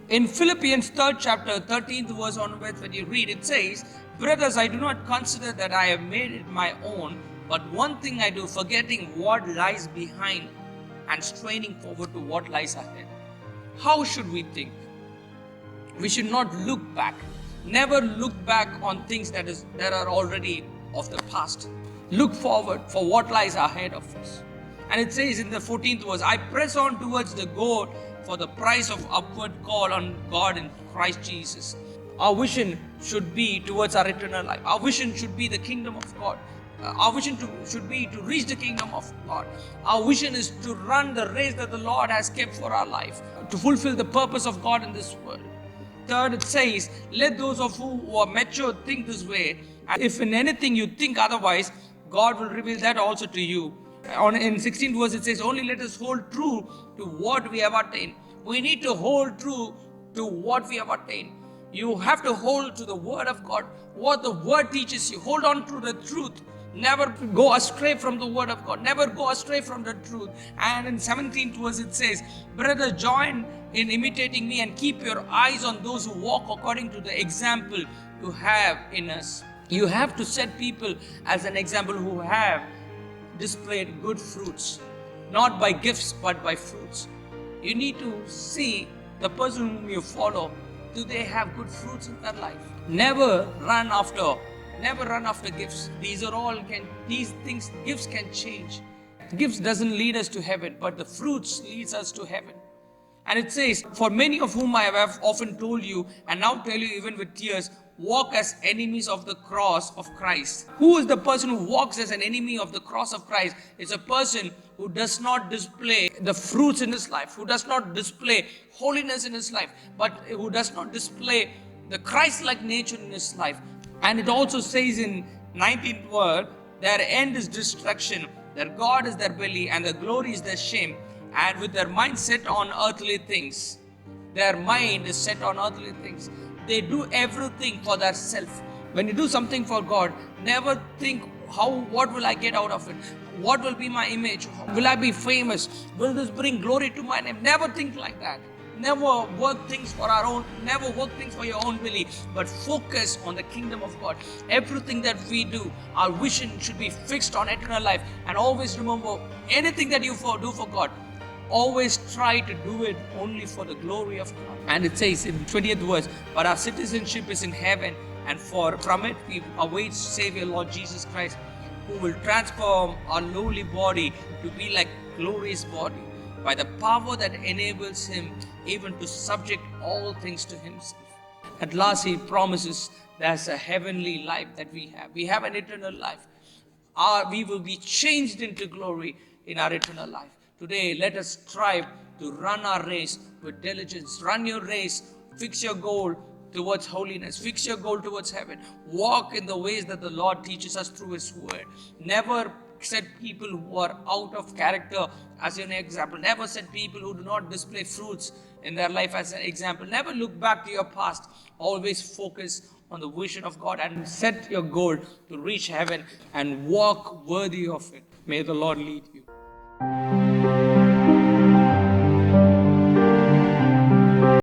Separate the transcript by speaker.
Speaker 1: In Philippians 3rd chapter, 13th verse onwards, when you read, it says, "Brothers, I do not consider that I have made it my own, but one thing I do, forgetting what lies behind and straining forward to what lies ahead." How should we think? We should not look back. Never look back on things that are already of the past. Look forward for what lies ahead of us. And it says in the 14th verse, "I press on towards the goal for the prize of upward call on God in Christ Jesus." Our vision should be towards our eternal life. Our vision should be the kingdom of God. Our vision should be to reach the kingdom of God. Our vision is to run the race that the Lord has kept for our life, to fulfill the purpose of God in this world. Third, it says, "Let those of you who are mature think this way. And if in anything you think otherwise, God will reveal that also to you." In 16th verse, it says, "Only let us hold true to what we have attained." We need to hold true to what we have attained. You have to hold to the word of God, what the word teaches you. Hold on to the truth. Never go astray from the word of God. Never go astray from the truth. And in 17th verse it says, "Brothers, join in imitating me and keep your eyes on those who walk according to the example you have in us." You have to set people as an example who have displayed good fruits, not by gifts but by fruits. You need to see the person whom you follow. Do they have good fruits in their life? Never run after gifts. These things, gifts can change. Gifts doesn't lead us to heaven, but the fruits leads us to heaven. And it says, "For many of whom I have often told you, and now tell you even with tears, walk as enemies of the cross of Christ." Who is the person who walks as an enemy of the cross of Christ? It's a person who does not display the fruits in his life, who does not display holiness in his life, but who does not display the Christ-like nature in his life. And it also says in 19th verse, "Their end is destruction, their God is their belly, and their glory is their shame, and with their mind set on earthly things." Their mind is set on earthly things. They do everything for their self. When you do something for God, never think, what will I get out of it? What will be my image? Will I be famous? Will this bring glory to my name? Never think like that. Never work things for our own, never work things for your own belly, but focus on the kingdom of God. Everything that we do, our vision should be fixed on eternal life. And always remember, anything that you do for God, always try to do it only for the glory of God. And it says in 20th verse, "But our citizenship is in heaven, and from it we await Savior Lord Jesus Christ, who will transform our lowly body to be like glorious body, by the power that enables him even to subject all things to himself." At last, he promises there's a heavenly life that we have. We have an eternal life. We will be changed into glory in our eternal life. Today, let us strive to run our race with diligence. Run your race. Fix your goal towards holiness. Fix your goal towards heaven. Walk in the ways that the Lord teaches us through his word. Never set people who are out of character as an example. Never set people who do not display fruits in their life as an example. Never look back to your past. Always focus on the vision of God and set your goal to reach heaven and walk worthy of it. May the Lord lead you.